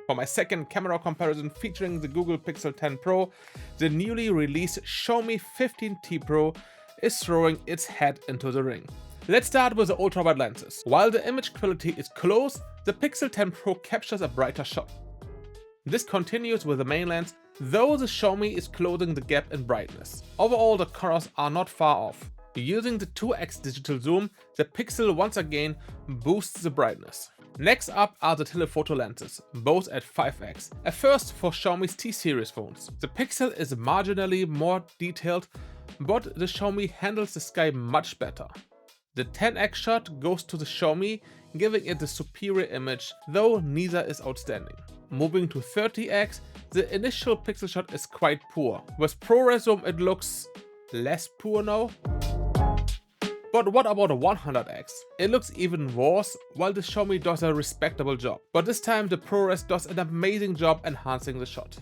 For my second camera comparison featuring the Google Pixel 10 Pro, the newly released Xiaomi 15T Pro is throwing its head into the ring. Let's start with the ultra-wide lenses. While the image quality is close, the Pixel 10 Pro captures a brighter shot. This continues with the main lens, though the Xiaomi is closing the gap in brightness. Overall, the colors are not far off. Using the 2x digital zoom, the Pixel once again boosts the brightness. Next up are the telephoto lenses, both at 5x, a first for Xiaomi's T-series phones. The Pixel is marginally more detailed, but the Xiaomi handles the sky much better. The 10x shot goes to the Xiaomi, giving it the superior image, though neither is outstanding. Moving to 30x, the initial Pixel shot is quite poor. With ProRes zoom it looks less poor now. But what about 100x? It looks even worse, while the Xiaomi does a respectable job. But this time the ProRes does an amazing job enhancing the shot.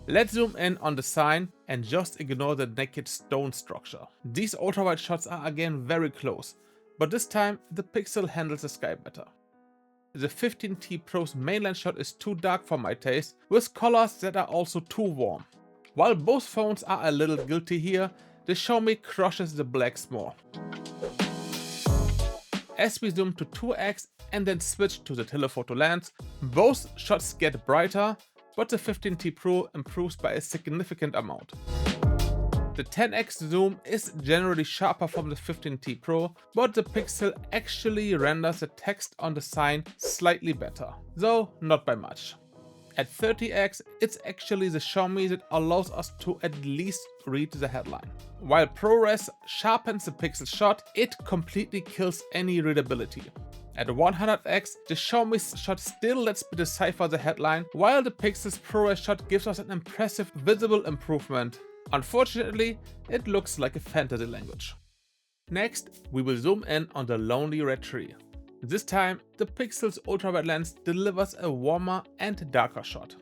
Let's zoom in on the sign and just ignore the naked stone structure. These ultra-wide shots are again very close, but this time the Pixel handles the sky better. The 15T Pro's mainland shot is too dark for my taste, with colors that are also too warm. While both phones are a little guilty here, the Xiaomi crushes the blacks more. As we zoom to 2x and then switch to the telephoto lens, both shots get brighter, but the 15T Pro improves by a significant amount. The 10x zoom is generally sharper from the 15T Pro, but the Pixel actually renders the text on the sign slightly better, though not by much. At 30x, it's actually the Xiaomi that allows us to at least read the headline. While ProRes sharpens the Pixel shot, it completely kills any readability. At 100x, the Xiaomi's shot still lets me decipher the headline, while the Pixel's ProRes shot gives us an impressive visible improvement. Unfortunately, it looks like a fantasy language. Next, we will zoom in on the lonely red tree. This time, the Pixel's ultra-wide lens delivers a warmer and darker shot.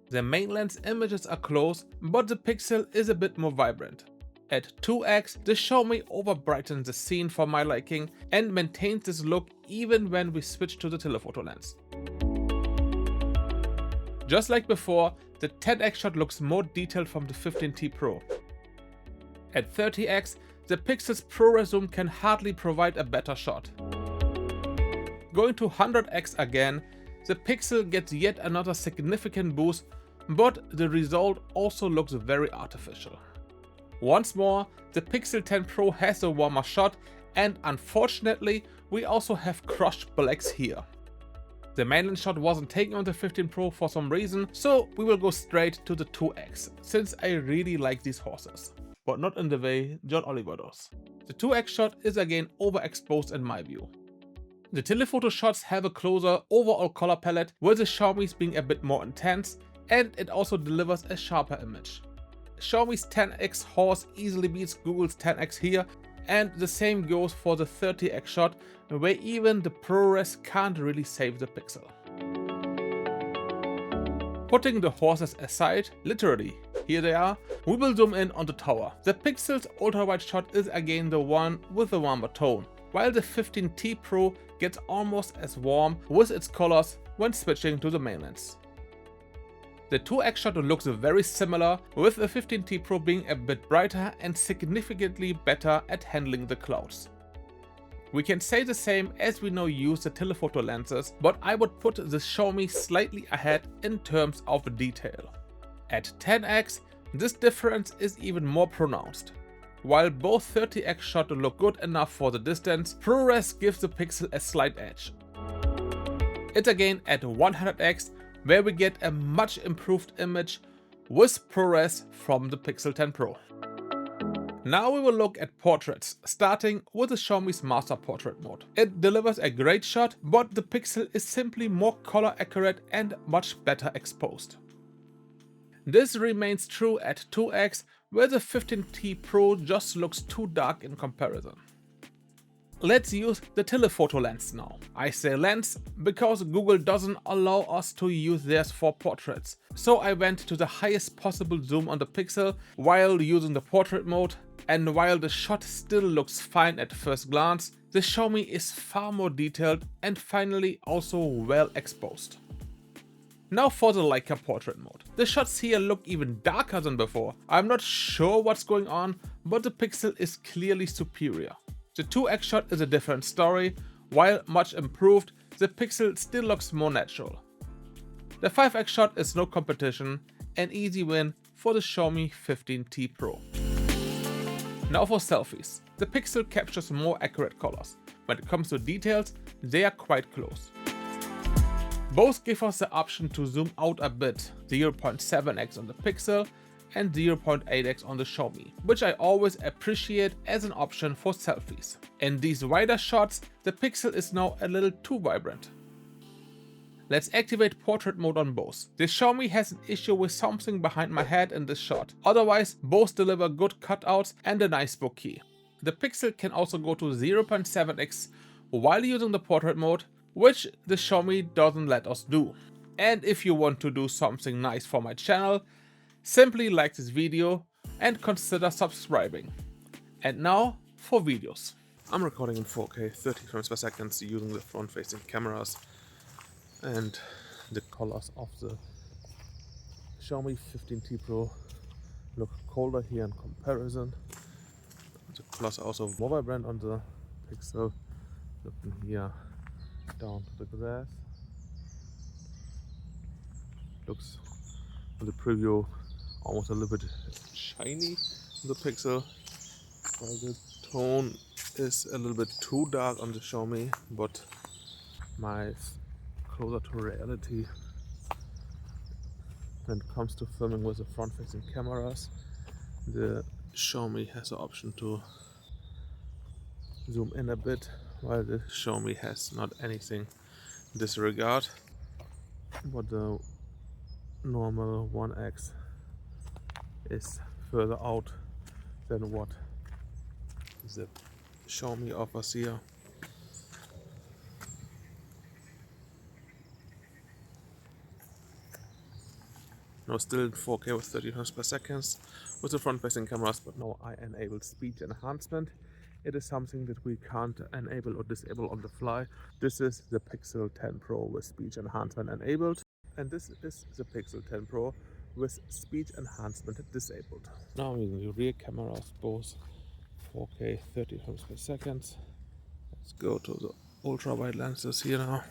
The main lens images are close, but the Pixel is a bit more vibrant. At 2x, the Xiaomi overbrightens the scene for my liking and maintains this look even when we switch to the telephoto lens. Just like before, the 10x shot looks more detailed from the 15T Pro. At 30x, the Pixel's ProRes zoom can hardly provide a better shot. Going to 100x again, the Pixel gets yet another significant boost, but the result also looks very artificial. Once more, the Pixel 10 Pro has a warmer shot, and unfortunately, we also have crushed blacks here. The mainland shot wasn't taken on the 15 Pro for some reason, so we will go straight to the 2x, since I really like these horses. But not in the way John Oliver does. The 2x shot is again overexposed in my view. The telephoto shots have a closer overall color palette, with the Xiaomi's being a bit more intense, and it also delivers a sharper image. Xiaomi's 10x horse easily beats Google's 10x here, and the same goes for the 30x shot, where even the ProRes can't really save the Pixel. Putting the horses aside, literally, here they are, we will zoom in on the tower. The Pixel's ultra-wide shot is again the one with the warmer tone, while the 15T Pro gets almost as warm with its colors when switching to the main lens. The 2x shot looks very similar, with the 15T Pro being a bit brighter and significantly better at handling the clouds. We can say the same as we now use the telephoto lenses, but I would put the Xiaomi slightly ahead in terms of detail. At 10x, this difference is even more pronounced. While both 30x shots look good enough for the distance, ProRes gives the Pixel a slight edge. It's again at 100x, where we get a much improved image with ProRes from the Pixel 10 Pro. Now we will look at portraits, starting with the Xiaomi's Master Portrait mode. It delivers a great shot, but the Pixel is simply more color accurate and much better exposed. This remains true at 2x, where the 15T Pro just looks too dark in comparison. Let's use the telephoto lens now. I say lens because Google doesn't allow us to use theirs for portraits. So I went to the highest possible zoom on the Pixel while using the portrait mode, and while the shot still looks fine at first glance, the Xiaomi is far more detailed and finally also well exposed. Now for the Leica portrait mode. The shots here look even darker than before. I'm not sure what's going on, but the Pixel is clearly superior. The 2x shot is a different story. While much improved, the Pixel still looks more natural. The 5x shot is no competition, an easy win for the Xiaomi 15T Pro. Now for selfies. The Pixel captures more accurate colors. When it comes to details, they are quite close. Both give us the option to zoom out a bit, 0.7x on the Pixel and 0.8x on the Xiaomi, which I always appreciate as an option for selfies. In these wider shots, the Pixel is now a little too vibrant. Let's activate portrait mode on both. The Xiaomi has an issue with something behind my head in this shot. Otherwise, both deliver good cutouts and a nice bokeh. The Pixel can also go to 0.7x while using the portrait mode, which the Xiaomi doesn't let us do. And if you want to do something nice for my channel, simply like this video and consider subscribing. And now for videos. I'm recording in 4K 30 frames per second using the front-facing cameras, and the colors of the Xiaomi 15T Pro look colder here in comparison. The colors are also more vibrant on the Pixel. Looking here down to the glass. Looks on the preview almost a little bit shiny on the Pixel, while the tone is a little bit too dark on the Xiaomi, but closer to reality when it comes to filming with the front-facing cameras. The Xiaomi has the option to zoom in a bit, while the Xiaomi has not anything in this regard, but the normal 1x is further out than what the Xiaomi offers here. Now still in 4K with 30 frames per second with the front-facing cameras, but now I enabled speech enhancement. It is something that we can't enable or disable on the fly. This is the Pixel 10 Pro with speech enhancement enabled, and this is the Pixel 10 Pro with speech enhancement disabled. Now I'm using the rear cameras, both 4K 30 frames per second. Let's go to the ultra-wide lenses here now.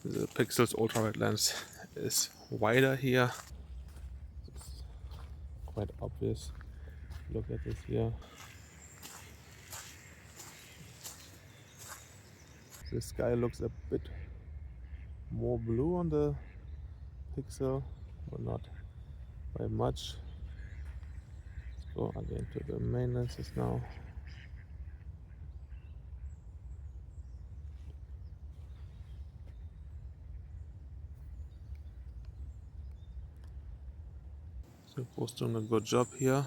The Pixel's ultra-wide lens is wider here. It's quite obvious. Look at this here. The sky looks a bit more blue on the Pixel, but not by much. Let's go again to the main lenses now. So both doing a good job here.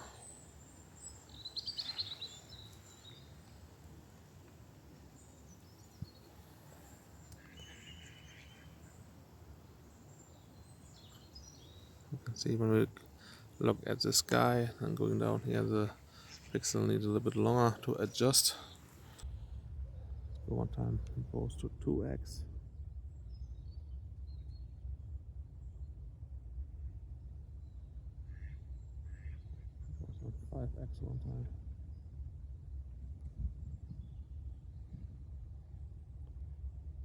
You can see when we look at the sky and going down here, the Pixel needs a little bit longer to adjust. Let's go one time both to 2x. 5x one time.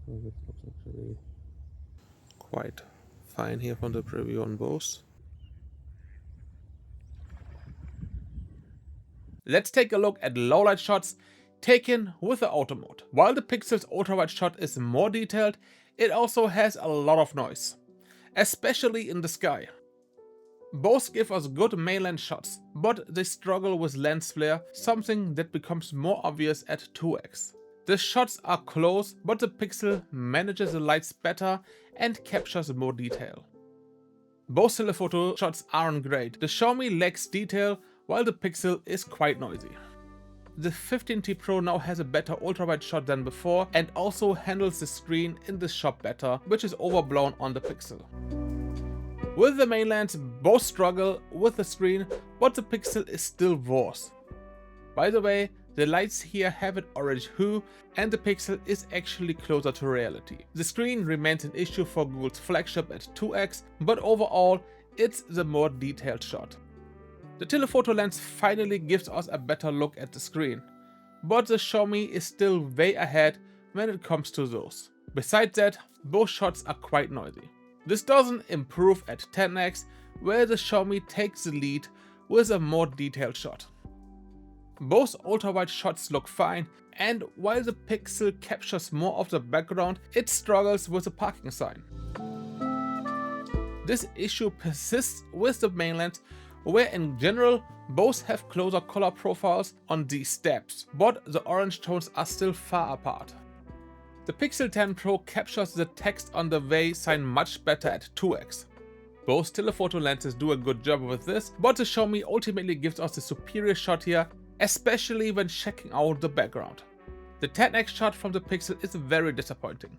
So this looks actually quite fine here from the preview on both. Let's take a look at low light shots taken with the auto mode. While the Pixel's ultra wide shot is more detailed, it also has a lot of noise, especially in the sky. Both give us good mainland shots, but they struggle with lens flare, something that becomes more obvious at 2x. The shots are close, but the Pixel manages the lights better and captures more detail. Both telephoto shots aren't great. The Xiaomi lacks detail, while the Pixel is quite noisy. The 15T Pro now has a better ultra-wide shot than before and also handles the screen in this shot better, which is overblown on the Pixel. With the mainlands, both struggle with the screen, but the Pixel is still worse. By the way, The lights here have an orange hue and the pixel is actually closer to reality. The screen remains an issue for Google's flagship at 2x, but overall it's the more detailed shot. The telephoto lens finally gives us a better look at the screen, but the Xiaomi is still way ahead when it comes to those. Besides that, both shots are quite noisy. This doesn't improve at 10x, where the Xiaomi takes the lead with a more detailed shot. Both ultra-wide shots look fine, and while the Pixel captures more of the background, it struggles with the parking sign. This issue persists with the main lens, where in general both have closer color profiles on these steps, but the orange tones are still far apart. The Pixel 10 Pro captures the text on the Way sign much better at 2x. Both telephoto lenses do a good job with this, but the Xiaomi ultimately gives us the superior shot here, especially when checking out the background. The 10x shot from the Pixel is very disappointing.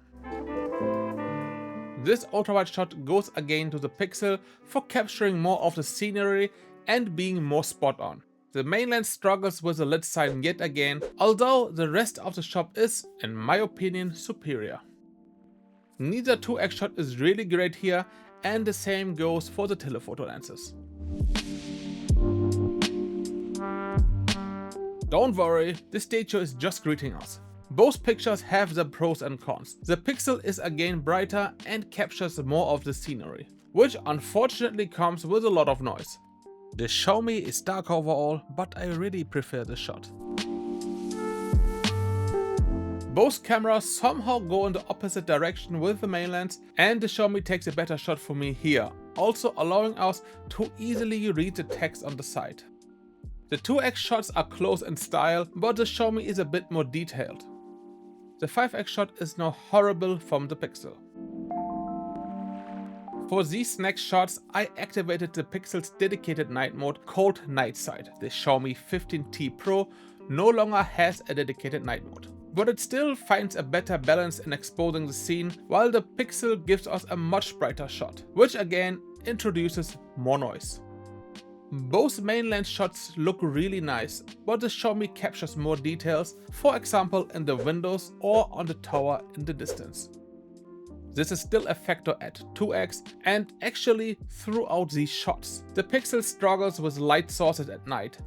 This ultra-wide shot goes again to the Pixel for capturing more of the scenery and being more spot on. The main lens struggles with the lid sign yet again, although the rest of the shot is, in my opinion, superior. Neither 2x shot is really great here, and the same goes for the telephoto lenses. Don't worry, this stage show is just greeting us. Both pictures have their pros and cons. The Pixel is again brighter and captures more of the scenery, which unfortunately comes with a lot of noise. The Xiaomi is dark overall, but I really prefer the shot. Both cameras somehow go in the opposite direction with the main lens, and the Xiaomi takes a better shot for me here, also allowing us to easily read the text on the side. The 2x shots are close in style, but the Xiaomi is a bit more detailed. The 5x shot is now horrible from the Pixel. For these next shots, I activated the Pixel's dedicated night mode called Night Sight. The Xiaomi 15T Pro no longer has a dedicated night mode, but it still finds a better balance in exposing the scene, while the Pixel gives us a much brighter shot, which again introduces more noise. Both main lens shots look really nice, but the Xiaomi captures more details, for example in the windows or on the tower in the distance. This is still a factor at 2x, and actually throughout these shots. The Pixel struggles with light sources at night.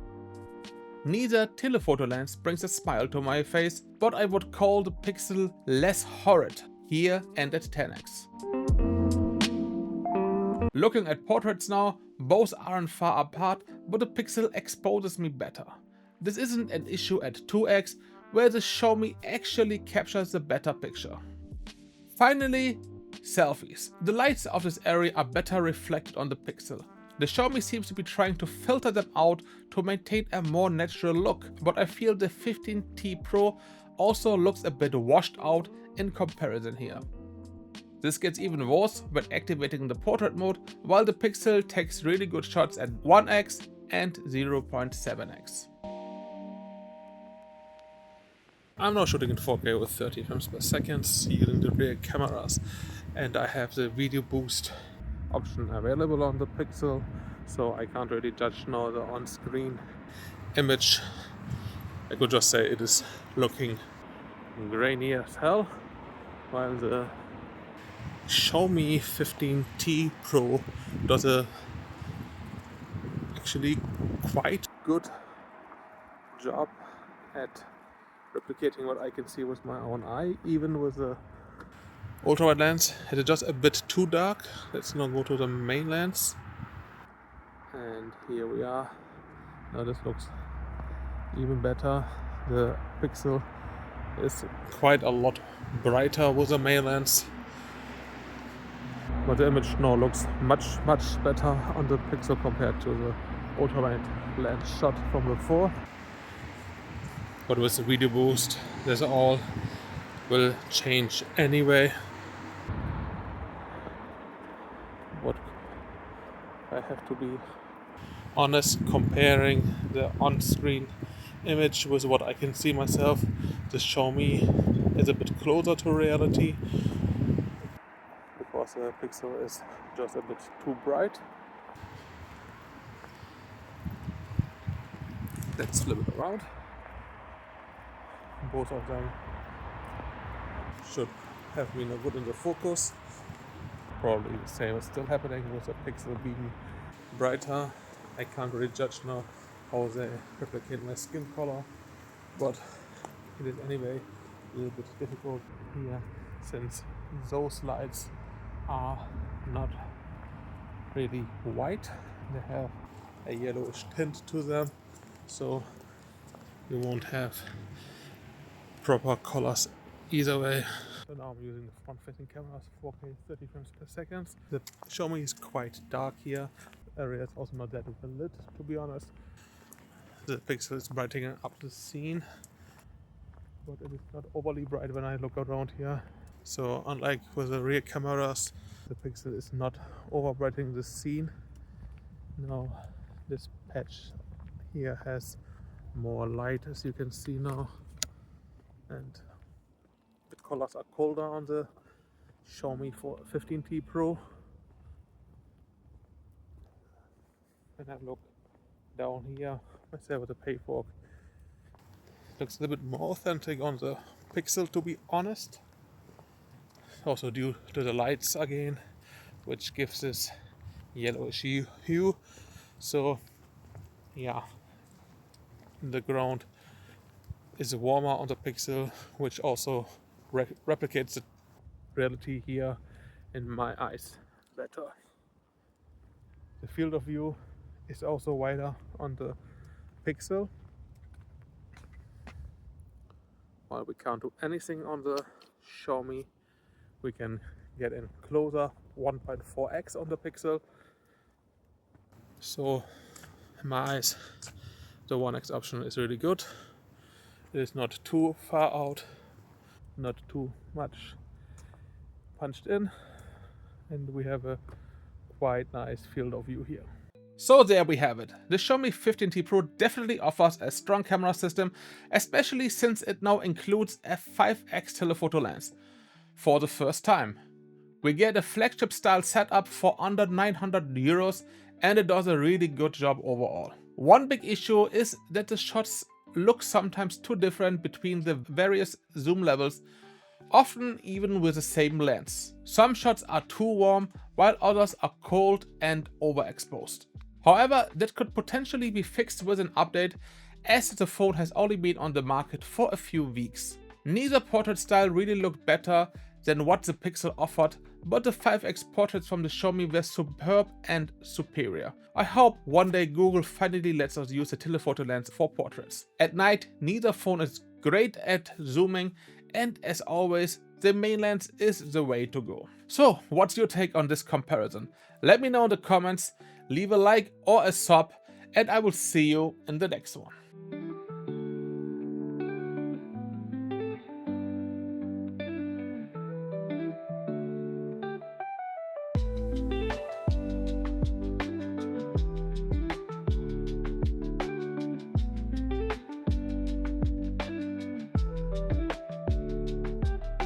Neither telephoto lens brings a smile to my face, but I would call the Pixel less horrid here and at 10x. Looking at portraits now, both aren't far apart, but the Pixel exposes me better. This isn't an issue at 2x, where the Xiaomi actually captures the better picture. Finally, selfies. The lights of this area are better reflected on the Pixel. The Xiaomi seems to be trying to filter them out to maintain a more natural look, but I feel the 15T Pro also looks a bit washed out in comparison here. This gets even worse when activating the portrait mode, while the Pixel takes really good shots at 1x and 0.7x. I'm now shooting in 4K with 30 frames per second using the rear cameras, and I have the video boost option available on the Pixel, so I can't really judge now the on-screen image. I could just say it is looking grainy as hell, while the Xiaomi 15T Pro does a actually quite good job at replicating what I can see with my own eye, even with the ultra-wide lens. It is just a bit too dark. Let's now go to the main lens, and here we are. Now this looks even better. The Pixel is quite a lot brighter with the main lens, but the image now looks much better on the Pixel compared to the ultra-wide lens shot from before. But with the video boost, this all will change anyway. But I have to be honest, comparing the on-screen image with what I can see myself, the Xiaomi is a bit closer to reality, because the Pixel is just a bit too bright. Let's flip it around. both of them should have been good in the focus. Probably the same is still happening with the pixel being brighter. I can't really judge now how they replicate my skin color, but it is anyway a little bit difficult here since those lights are not really white. They have a yellowish tint to them, so you won't have proper colors either way. So now I'm using the front-facing cameras, 4K 30 frames per second. The Xiaomi is quite dark here. The area is also not that well lit, to be honest. The pixel is brightening up the scene, but it is not overly bright when I look around here. So unlike with the rear cameras, the pixel is not over brightening the scene. Now this patch here has more light, as you can see now, and the colors are colder on the Xiaomi 15T Pro. When I look down here myself with the payfork, it looks a little bit more authentic on the Pixel, to be honest. Also due to the lights again, which gives this yellowish hue. So yeah, the ground is warmer on the Pixel, which also replicates the reality here in my eyes better. The field of view is also wider on the Pixel, while we can't do anything on the Xiaomi. We can get in closer, 1.4x on the Pixel. So in my eyes, the 1x option is really good. It is not too far out, not too much punched in, and we have a quite nice field of view here. So there we have it. The Xiaomi 15T Pro definitely offers a strong camera system, especially since it now includes a 5x telephoto lens. For the first time, we get a flagship style setup for under 900 euros, and it does a really good job overall. One big issue is that the shots look sometimes too different between the various zoom levels, often even with the same lens. Some shots are too warm, while others are cold and overexposed. However, that could potentially be fixed with an update, as the phone has only been on the market for a few weeks. Neither portrait style really looked better than what the Pixel offered, but the 5x portraits from the Xiaomi were superb and superior. I hope one day Google finally lets us use a telephoto lens for portraits. At night, neither phone is great at zooming, and as always, the main lens is the way to go. So, what's your take on this comparison? Let me know in the comments, leave a like or a sub, and I will see you in the next one.